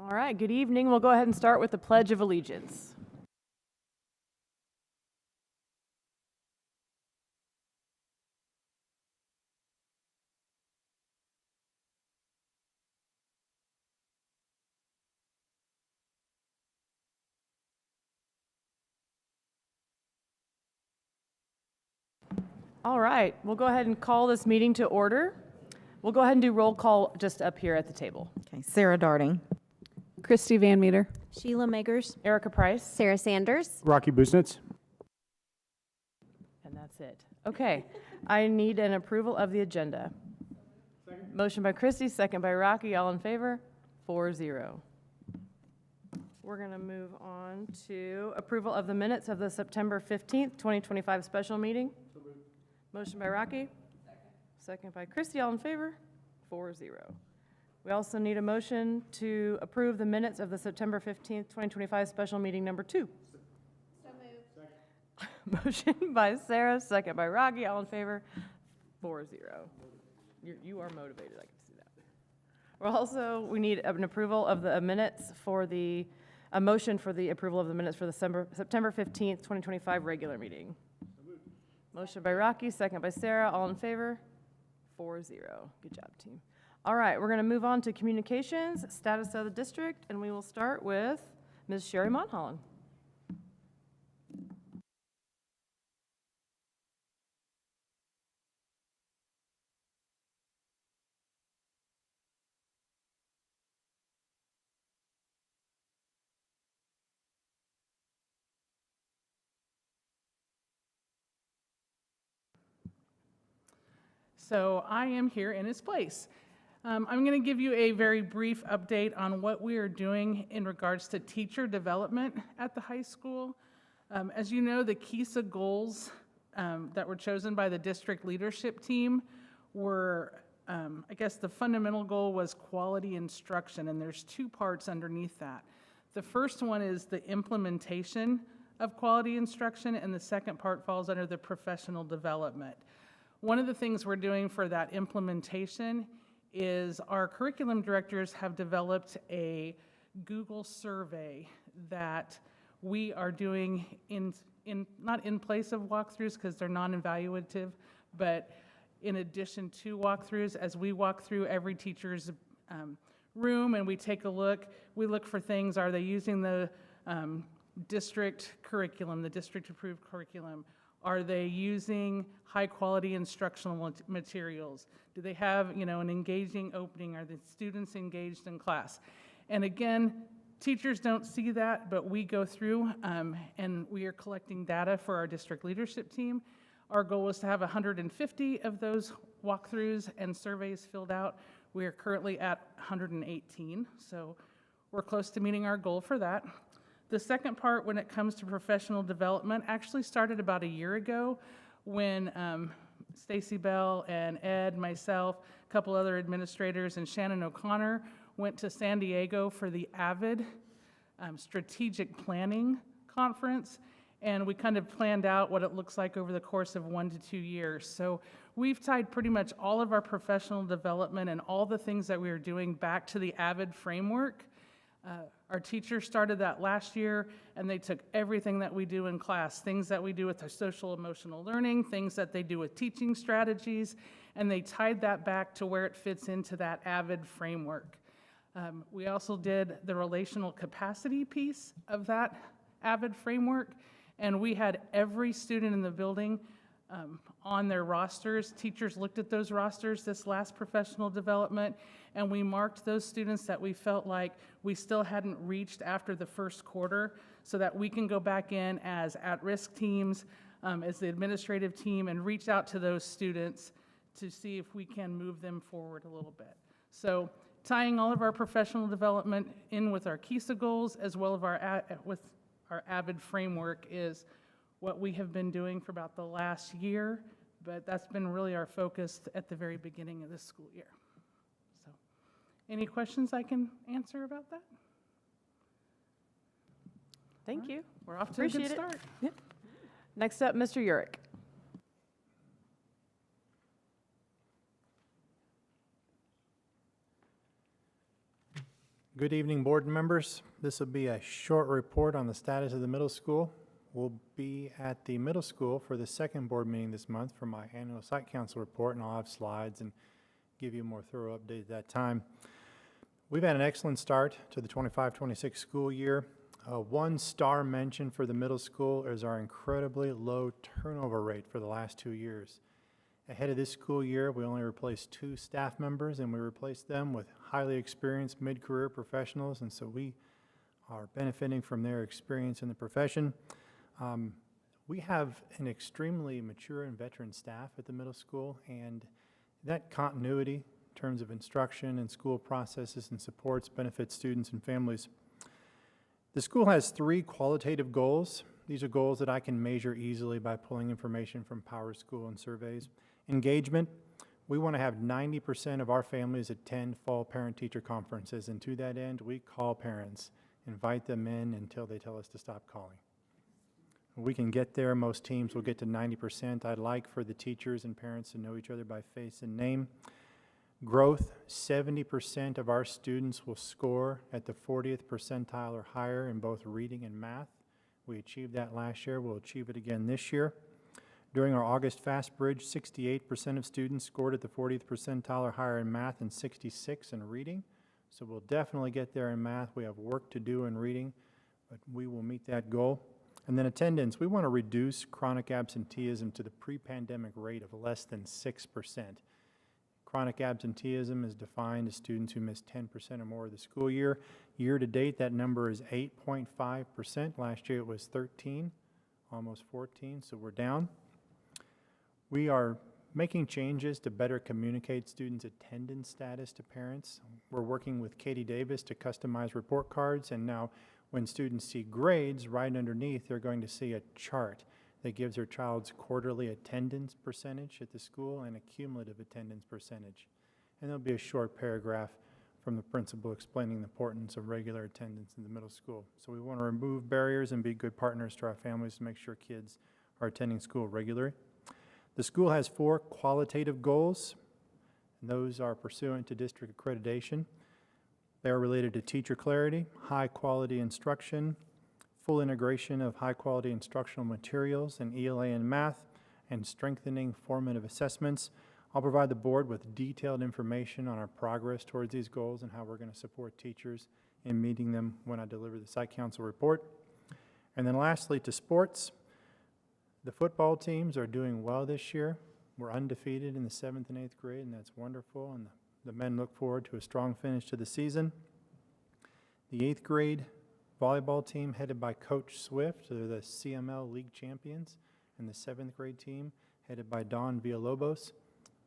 All right, good evening. We'll go ahead and start with the Pledge of Allegiance. All right, we'll go ahead and call this meeting to order. We'll go ahead and do roll call just up here at the table. Okay, Sarah Darting. Christy Van Meter. Sheila Megers. Erica Price. Sarah Sanders. Rocky Busnitz. And that's it. Okay, I need an approval of the agenda. Second. Motion by Christy, second by Rocky. All in favor? 4-0. We're going to move on to approval of the minutes of the September 15th, 2025 special meeting. Motion by Rocky. Second by Christy. All in favor? 4-0. We also need a motion to approve the minutes of the September 15th, 2025 special meeting number 2. So moved. Motion by Sarah, second by Rocky. All in favor? 4-0. You are motivated, I can see that. We need an approval of the minutes for a motion for the approval of the minutes for the September 15th, 2025 regular meeting. Motion by Rocky, second by Sarah. All in favor? 4-0. Good job, team. All right, we're going to move on to communications, status of the district, and we will start with Ms. Sherry Monholland. So I am here in his place. I'm going to give you a very brief update on what we are doing in regards to teacher development at the high school. As you know, the KISA goals that were chosen by the district leadership team were, I guess the fundamental goal was quality instruction, and there's two parts underneath that. The first one is the implementation of quality instruction, and the second part falls under the professional development. One of the things we're doing for that implementation is our curriculum directors have developed a Google survey that we are doing not in place of walkthroughs because they're non-evaluative, but in addition to walkthroughs. As we walk through every teacher's room and we take a look, we look for things. Are they using the district curriculum, the district approved curriculum? Are they using high-quality instructional materials? Do they have, an engaging opening? Are the students engaged in class? And again, teachers don't see that, but we go through and we are collecting data for our district leadership team. Our goal is to have 150 of those walkthroughs and surveys filled out. We are currently at 118, so we're close to meeting our goal for that. The second part, when it comes to professional development, actually started about a year ago when Stacy Bell and Ed, myself, a couple other administrators, and Shannon O'Connor went to San Diego for the AVID Strategic Planning Conference, and we kind of planned out what it looks like over the course of 1 to 2 years. So we've tied pretty much all of our professional development and all the things that we are doing back to the AVID framework. Our teachers started that last year, and they took everything that we do in class, things that we do with our social emotional learning, things that they do with teaching strategies, and they tied that back to where it fits into that AVID framework. We also did the relational capacity piece of that AVID framework, and we had every student in the building on their rosters. Teachers looked at those rosters this last professional development, and we marked those students that we felt like we still hadn't reached after the first quarter so that we can go back in as at-risk teams, as the administrative team, and reach out to those students to see if we can move them forward a little bit. So tying all of our professional development in with our KISA goals as well as with our AVID framework is what we have been doing for about the last year, but that's been really our focus at the very beginning of this school year. So, any questions I can answer about that? Thank you. We're off to a good start. Yep. Next up, Mr. Urick. Good evening, board members. This will be a short report on the status of the middle school. We'll be at the middle school for the second board meeting this month for my annual site council report, and I'll have slides and give you a more thorough update at that time. We've had an excellent start to the 25-26 school year. One star mention for the middle school is our incredibly low turnover rate for the last 2 years. Ahead of this school year, we only replaced 2 staff members, and we replaced them with highly experienced mid-career professionals, and so we are benefiting from their experience in the profession. We have an extremely mature and veteran staff at the middle school, and that continuity in terms of instruction and school processes and supports benefits students and families. The school has 3 qualitative goals. These are goals that I can measure easily by pulling information from Power School and surveys. Engagement, we want to have 90% of our families attend fall parent-teacher conferences, and to that end, we call parents, invite them in until they tell us to stop calling. We can get there. Most teams will get to 90%. I'd like for the teachers and parents to know each other by face and name. Growth, 70% of our students will score at the 40th percentile or higher in both reading and math. We achieved that last year. We'll achieve it again this year. During our August Fast Bridge, 68% of students scored at the 40th percentile or higher in math and 66% in reading. So we'll definitely get there in math. We have work to do in reading, but we will meet that goal. And then attendance, we want to reduce chronic absenteeism to the pre-pandemic rate of less than 6%. Chronic absenteeism is defined as students who miss 10% or more of the school year. Year to date, that number is 8.5%. Last year it was 13, almost 14, so we're down. We are making changes to better communicate students' attendance status to parents. We're working with Katie Davis to customize report cards, and now when students see grades right underneath, they're going to see a chart that gives their child's quarterly attendance percentage at the school and a cumulative attendance percentage. And there'll be a short paragraph from the principal explaining the importance of regular attendance in the middle school. So we want to remove barriers and be good partners to our families to make sure kids are attending school regularly. The school has 4 qualitative goals, and those are pursuant to district accreditation. They are related to teacher clarity, high-quality instruction, full integration of high-quality instructional materials in ELA and math, and strengthening formative assessments. I'll provide the board with detailed information on our progress towards these goals and how we're going to support teachers in meeting them when I deliver the site council report. And then lastly, to sports. The football teams are doing well this year. We're undefeated in the 7th and 8th grade, and that's wonderful, and the men look forward to a strong finish to the season. The 8th grade volleyball team, headed by Coach Swift, they're the CML League champions, and the 7th grade team, headed by Don Villalobos,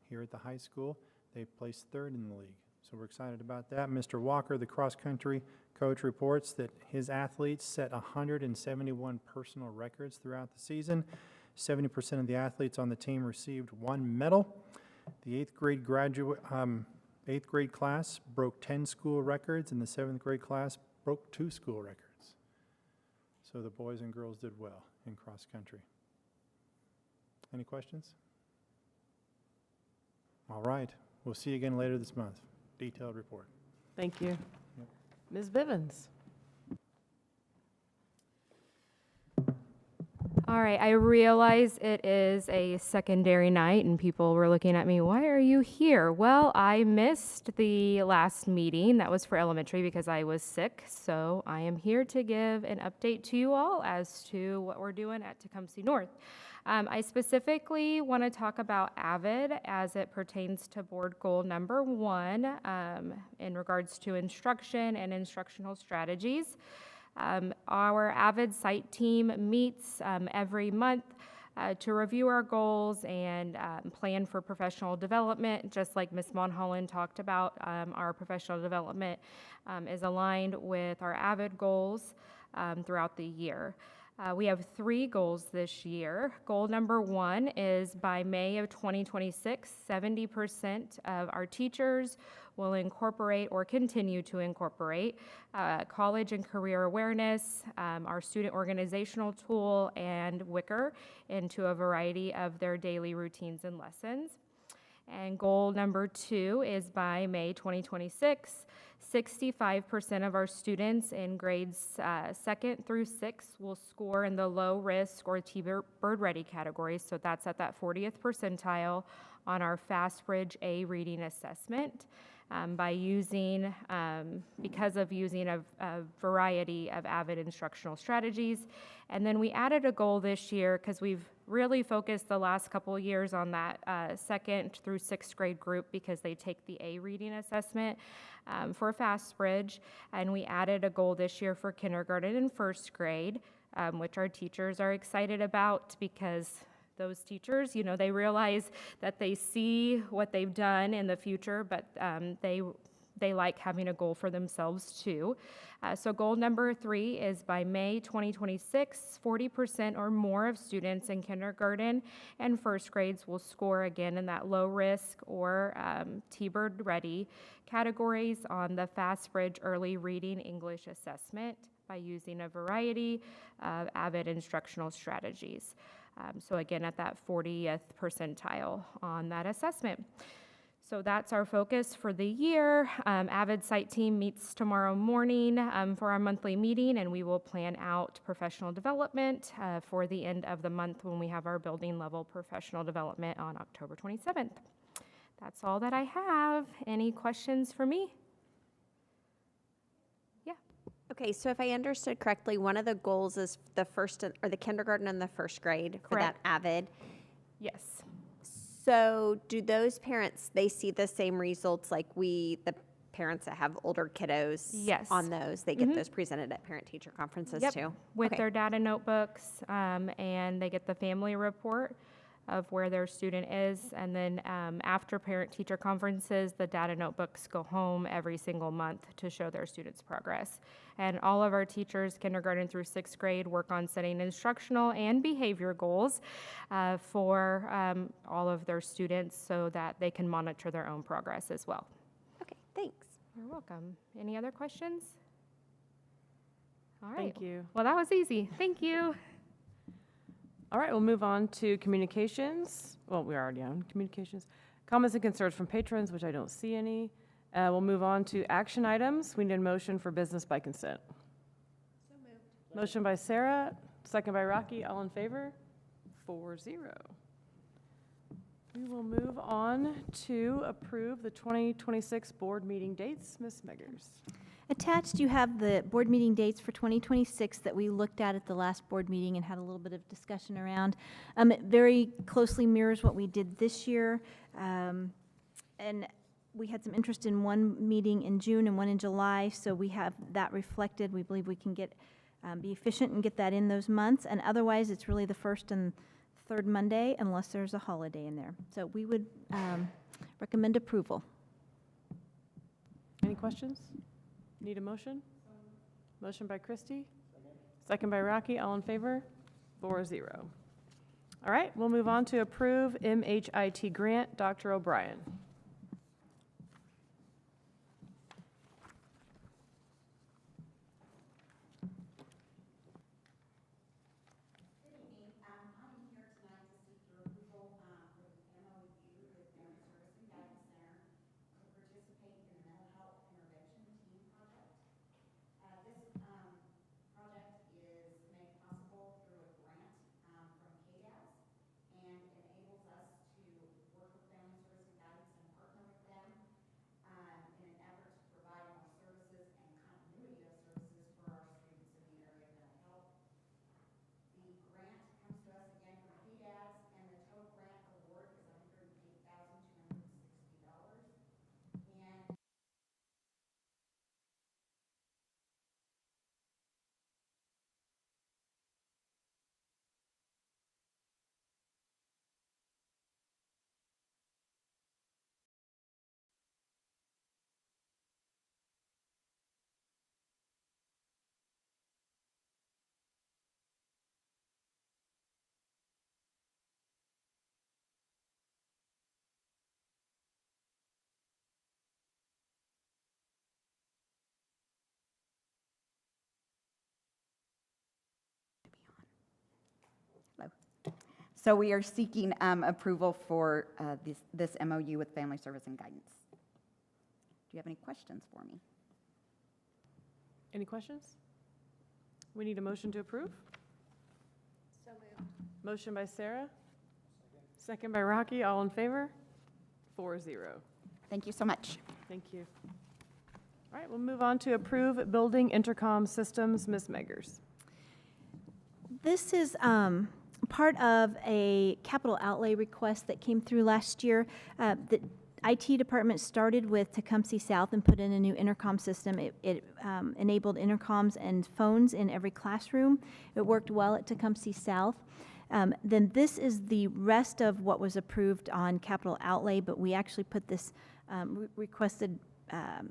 here at the high school, they placed 3rd in the league. So we're excited about that. Mr. Walker, the cross-country coach, reports that his athletes set 171 personal records throughout the season. 70% of the athletes on the team received 1 medal. The 8th grade class broke 10 school records, and the 7th grade class broke 2 school records. So the boys and girls did well in cross-country. Any questions? All right. We'll see you again later this month. Detailed report. Thank you. Ms. Bivens. All right, I realize it is a secondary night and people were looking at me, why are you here? Well, I missed the last meeting that was for elementary because I was sick, so I am here to give an update to you all as to what we're doing at Tecumseh North. I specifically want to talk about AVID as it pertains to board goal number 1 in regards to instruction and instructional strategies. Our AVID site team meets every month to review our goals and plan for professional development. Just like Ms. Monholland talked about, our professional development is aligned with our AVID goals throughout the year. We have 3 goals this year. Goal number 1 is by May of 2026, 70% of our teachers will incorporate or continue to incorporate college and career awareness, our student organizational tool, and Wicker into a variety of their daily routines and lessons. And goal number 2 is by May 2026, 65% of our students in grades 2nd through 6th will score in the low risk or T-Bird ready categories. So that's at that 40th percentile on our FastBridge A reading assessment by using, because of using a variety of AVID instructional strategies. And then we added a goal this year because we've really focused the last couple of years on that 2nd through 6th grade group because they take the A reading assessment for FastBridge. And we added a goal this year for kindergarten and 1st grade, which our teachers are excited about because those teachers, you know, they realize that they see what they've done in the future, but they like having a goal for themselves too. So goal number 3 is by May 2026, 40% or more of students in kindergarten and 1st grades will score again in that low risk or T-Bird ready categories on the FastBridge Early Reading English Assessment by using a variety of AVID instructional strategies. So again, at that 40th percentile on that assessment. So that's our focus for the year. AVID site team meets tomorrow morning for our monthly meeting, and we will plan out professional development for the end of the month when we have our building level professional development on October 27th. That's all that I have. Any questions for me? Yeah. Okay, so if I understood correctly, one of the goals is the the kindergarten and the 1st grade for that AVID. Yes. So do those parents, they see the same results like the parents that have older kiddos? Yes. On those, they get those presented at parent-teacher conferences Yep, too? with Okay. their data notebooks, and they get the family report of where their student is. And then after parent-teacher conferences, the data notebooks go home every single month to show their students' progress. And all of our teachers, kindergarten through 6th grade, work on setting instructional and behavior goals for all of their students so that they can monitor their own progress as well. Okay, thanks. You're welcome. Any other questions? All right. Thank you. Well, that was easy. Thank you. All right, we'll move on to communications. Well, we're already on communications. Comments and concerns from patrons, which I don't see any. We'll move on to action items. We need a motion for business by consent. So moved. Motion by Sarah, second by Rocky. All in favor? 4-0. We will move on to approve the 2026 board meeting dates. Ms. Meggers. Attached, you have the board meeting dates for 2026 that we looked at the last board meeting and had a little bit of discussion around. It very closely mirrors what we did this year. And we had some interest in one meeting in June and one in July, so we have that reflected. We believe we can be efficient and get that in those months. And otherwise, it's really the 1st and 3rd Monday unless there's a holiday in there. So we would recommend approval. Any questions? Need a motion? Motion by Christie. Second by Rocky. All in favor? 4-0. All right, we'll move on to approve MHIT grant. Dr. O'Brien. So we are seeking approval for this MOU with Family Service and Guidance. Do you have any questions for me? Any questions? We need a motion to approve? So moved. Motion by Sarah. Second by Rocky. All in favor? 4-0. Thank you so much. Thank you. All right, we'll move on to approve building intercom systems. Ms. Meggers. This is part of a capital outlay request that came through last year. The IT department started with Tecumseh South and put in a new intercom system. It enabled intercoms and phones in every classroom. It worked well at Tecumseh South. Then this is the rest of what was approved on capital outlay, but we actually put this, requested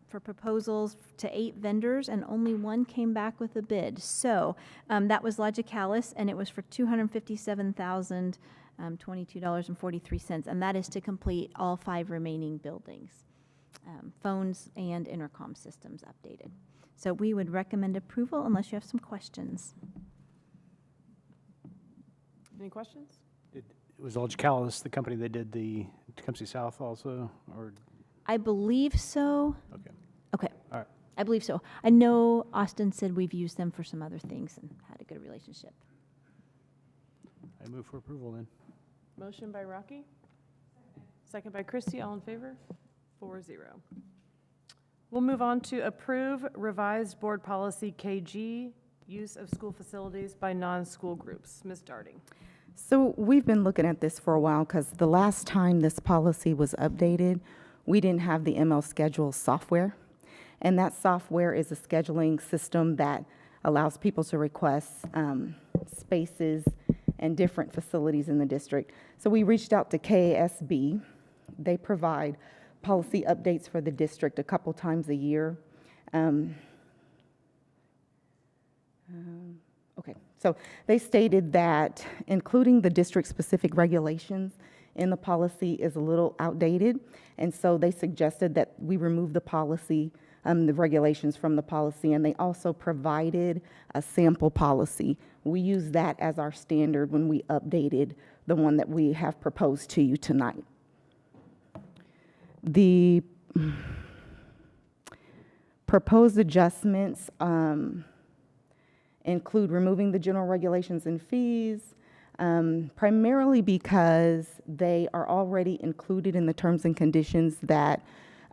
for proposals to 8 vendors, and only one came back with a bid. So that was Logicalis, and it was for $257,022.43, and that is to complete all 5 remaining buildings, phones and intercom systems updated. So we would recommend approval unless you have some questions. Any questions? It was Logicalis, the company that did the Tecumseh South also, or, I believe so. okay. Okay. All right. I believe so. I know Austin said we've used them for some other things and had a good relationship. I move for approval then. Motion by Rocky. Second by Christie. All in favor? 4-0. We'll move on to approve revised board policy KG, use of school facilities by non-school groups. Ms. Darding. So we've been looking at this for a while because the last time this policy was updated, we didn't have the ML schedule software. And that software is a scheduling system that allows people to request spaces and different facilities in the district. So we reached out to KASB. They provide policy updates for the district a couple times a year. Okay, so they stated that including the district-specific regulations in the policy is a little outdated, and so they suggested that we remove the policy, the regulations from the policy, and they also provided a sample policy. We use that as our standard when we updated the one that we have proposed to you tonight. The proposed adjustments include removing the general regulations and fees, primarily because they are already included in the terms and conditions that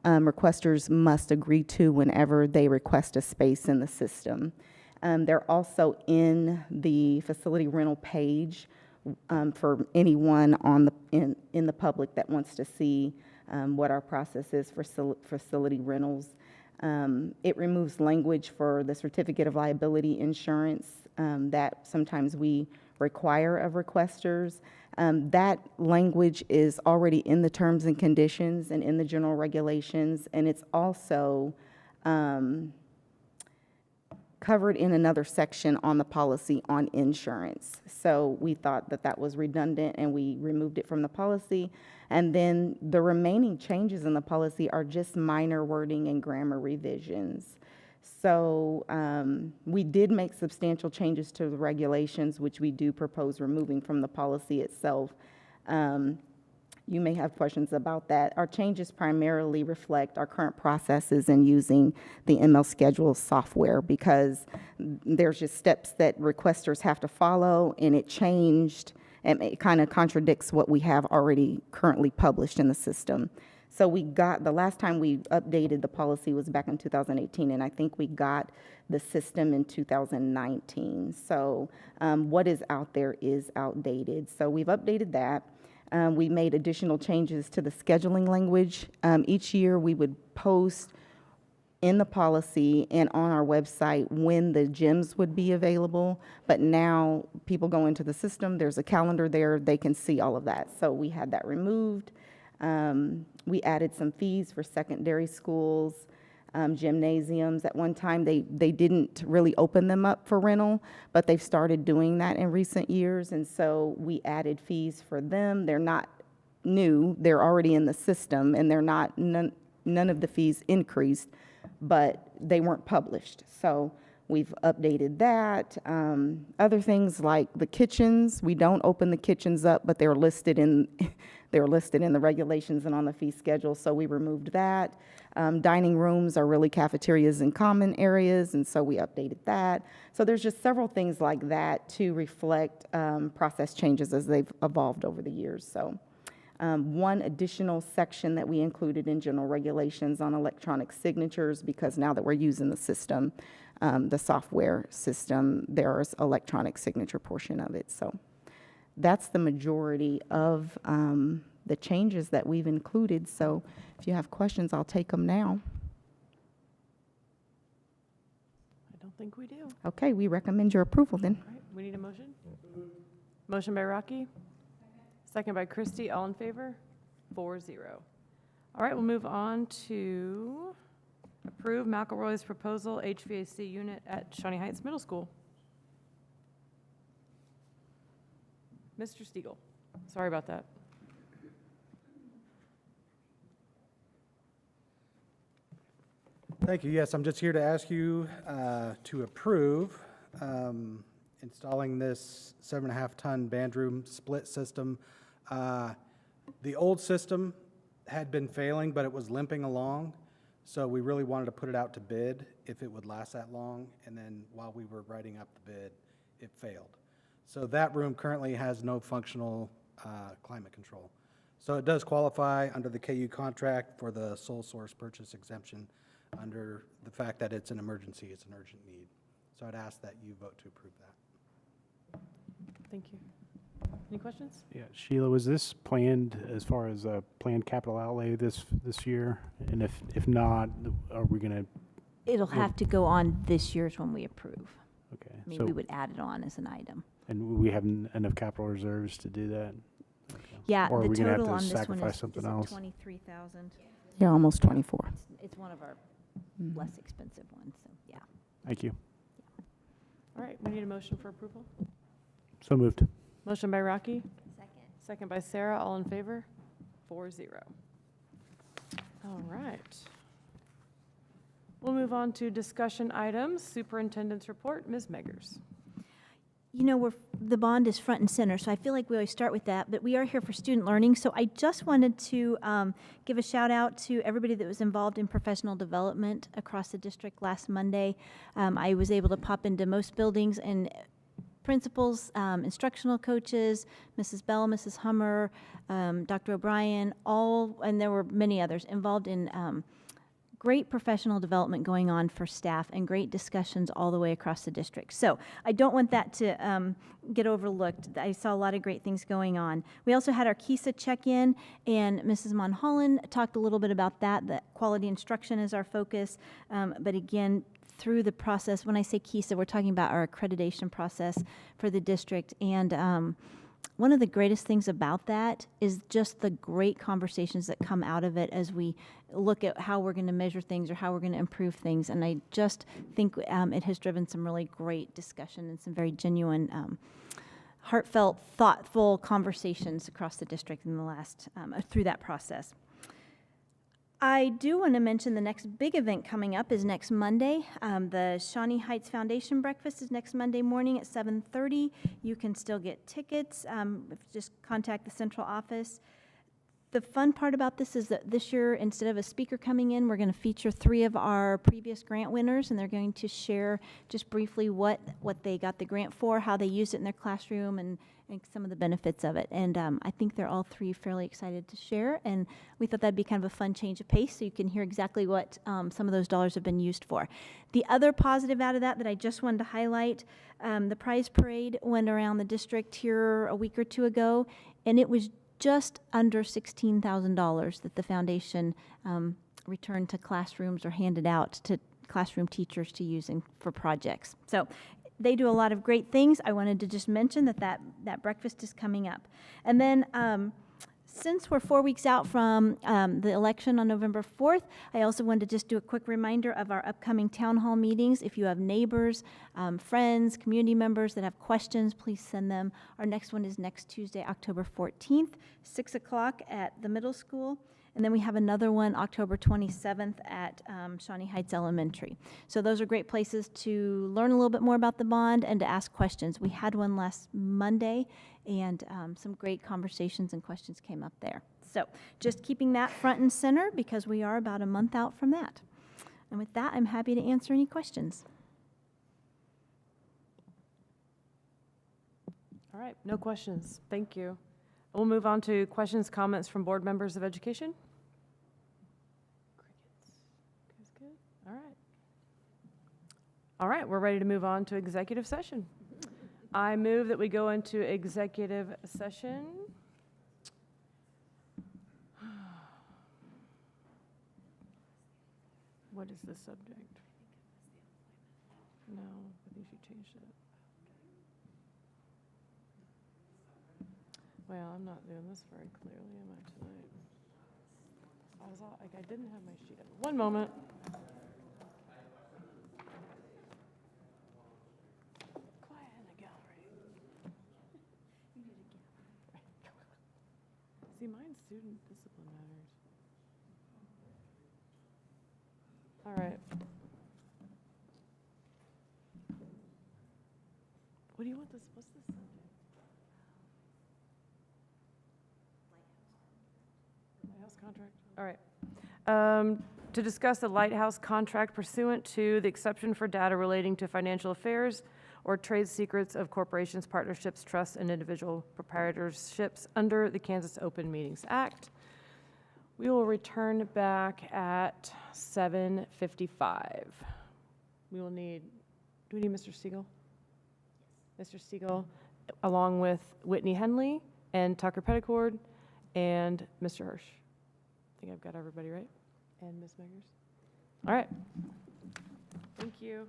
requesters must agree to whenever they request a space in the system. They're also in the facility rental page for anyone on in the public that wants to see what our process is for facility rentals. It removes language for the certificate of liability insurance that sometimes we require of requesters. That language is already in the terms and conditions and in the general regulations, and it's also covered in another section on the policy on insurance. So we thought that that was redundant, and we removed it from the policy. And then the remaining changes in the policy are just minor wording and grammar revisions. So we did make substantial changes to the regulations, which we do propose removing from the policy itself. You may have questions about that. Our changes primarily reflect our current processes in using the ML schedule software, because there's just steps that requesters have to follow, and it changed, and it kind of contradicts what we have already currently published in the system. So we got, the last time we updated the policy was back in 2018, and I think we got the system in 2019. So what is out there is outdated. So we've updated that. We made additional changes to the scheduling language. Each year we would post in the policy and on our website when the gyms would be available. But now people go into the system, there's a calendar there, they can see all of that. So we had that removed. We added some fees for secondary schools, gymnasiums. At one time, they didn't really open them up for rental, but they've started doing that in recent years, and so we added fees for them. They're not new, they're already in the system, and they're not, none of the fees increased, but they weren't published. So we've updated that. Other things like the kitchens, we don't open the kitchens up, but they're listed in they're listed in the regulations and on the fee schedule, so we removed that. Dining rooms are really cafeterias and common areas, and so we updated that. So there's just several things like that to reflect process changes as they've evolved over the years. So one additional section that we included in general regulations on electronic signatures, because now that we're using the system, the software system, there's electronic signature portion of it. So that's the majority of the changes that we've included. So if you have questions, I'll take them now. I don't think we do. Okay, we recommend your approval then. All right, we need a motion? Motion by Rocky, second by Christie, all in favor? 4-0. All right, we'll move on to approve McElroy's proposal HVAC unit at Shawnee Heights Middle School. Mr. Stiegel, sorry about that. Thank you. Yes, I'm just here to ask you to approve installing this 7.5-ton band room split system. The old system had been failing, but it was limping along, so we really wanted to put it out to bid if it would last that long, and then while we were writing up the bid, it failed. So that room currently has no functional climate control. So it does qualify under the KU contract for the sole source purchase exemption under the fact that it's an emergency, it's an urgent need. So I'd ask that you vote to approve that. Thank you. Any questions? Yeah, Sheila, was this planned as far as a planned capital outlay this year? And if not, are we going to, It'll have to go on this year's when we approve. okay. I mean, So, we would add it on as an item. and we have enough capital reserves to do that? Okay. Yeah, Or are the we gonna have total to on this one sacrifice is something at else? 23,000. Yeah, almost 24. It's one of our less expensive ones, so, yeah. Thank you. All right, we need a motion for approval. So moved. Motion by Rocky. Second by Sarah, all in favor? 4-0. All right. We'll move on to discussion items. Superintendent's report, Ms. Meggers. You know, the bond is front and center, so I feel like we always start with that, but we are here for student learning. So I just wanted to give a shout out to everybody that was involved in professional development across the district last Monday. I was able to pop into most buildings, and principals, instructional coaches, Mrs. Bell, Mrs. Hummer, Dr. O'Brien, and there were many others involved in great professional development going on for staff and great discussions all the way across the district. So I don't want that to get overlooked. I saw a lot of great things going on. We also had our KISA check-in, and Mrs. Monholland talked a little bit about that quality instruction is our focus. But again, through the process, when I say KISA, we're talking about our accreditation process for the district. And one of the greatest things about that is just the great conversations that come out of it as we look at how we're going to measure things or how we're going to improve things. And I just think it has driven some really great discussion and some very genuine, heartfelt, thoughtful conversations across the district in the last, through that process. I do want to mention the next big event coming up is next Monday. The Shawnee Heights Foundation Breakfast is next Monday morning at 7:30. You can still get tickets. Just contact the central office. The fun part about this is that this year, instead of a speaker coming in, we're going to feature 3 of our previous grant winners, and they're going to share just briefly what they got the grant for, how they used it in their classroom, and some of the benefits of it. And I think they're all 3 fairly excited to share, and we thought that'd be kind of a fun change of pace so you can hear exactly what some of those dollars have been used for. The other positive out of that I just wanted to highlight, the prize parade went around the district here a week or 2 ago, and it was just under $16,000 that the foundation returned to classrooms or handed out to classroom teachers to use for projects. So they do a lot of great things. I wanted to just mention that breakfast is coming up. And then since we're 4 weeks out from the election on November 4th, I also wanted to just do a quick reminder of our upcoming town hall meetings. If you have neighbors, friends, community members that have questions, please send them. Our next one is next Tuesday, October 14th, 6 o'clock at the middle school. And then we have another one October 27th at Shawnee Heights Elementary. So those are great places to learn a little bit more about the bond and to ask questions. We had one last Monday, and some great conversations and questions came up there. So just keeping that front and center because we are about a month out from that. And with that, I'm happy to answer any questions. All right, no questions. Thank you. We'll move on to questions, comments from board members of education. Crickets. Guys good? All right. All right, we're ready to move on to executive session. I move that we go into executive session. What is the subject? No, I think she changed it. Well, I'm not doing this very clearly, am I, tonight? I was all, like, I didn't have my sheet up. One moment. Quiet in the gallery. See, mine's student discipline matters. All right. What do you want this, what's this subject? Lighthouse contract? All right. To discuss the Lighthouse contract pursuant to the exception for data relating to financial affairs or trade secrets of corporations, partnerships, trusts, and individual proprietorships under the Kansas Open Meetings Act. We will return back at 7:55. We will need, do we need Mr. Siegel? Mr. Siegel, along with Whitney Henley and Tucker Petticord and Mr. Hirsch. I think I've got everybody right. And Ms. Meggers. All right. Thank you.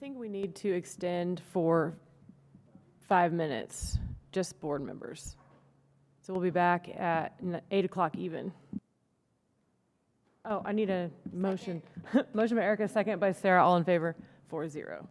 think we need to extend for 5 minutes, just board members. So we'll be back at 8 o'clock even. Oh, I need a motion. Motion by Erica, second by Sarah, all in favor, 4-0.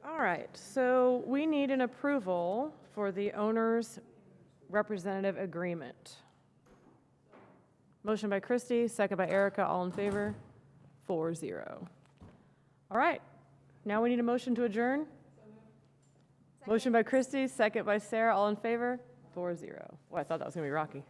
All right, so we need an approval for the owner's representative agreement. Motion by Christie, second by Erica, all in favor? 4-0. All right, now we need a motion to adjourn. Motion by Christie, second by Sarah, all in favor? 4-0. Well, I thought that was gonna be Rocky.